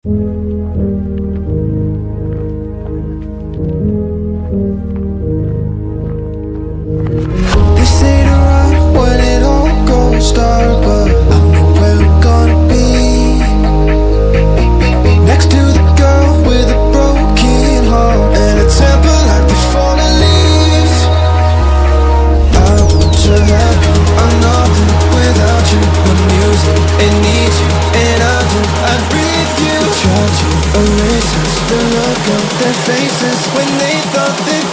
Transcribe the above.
They say to run when it all goes dark, but I know where I'm gonna be, next to the girl with a broken heart and a temper like the fallen leaves. I want to have you, I'm nothing without you. The music, it needs you, and I do. I breathe you. Try to erase us, the look on their faces when they thought they'd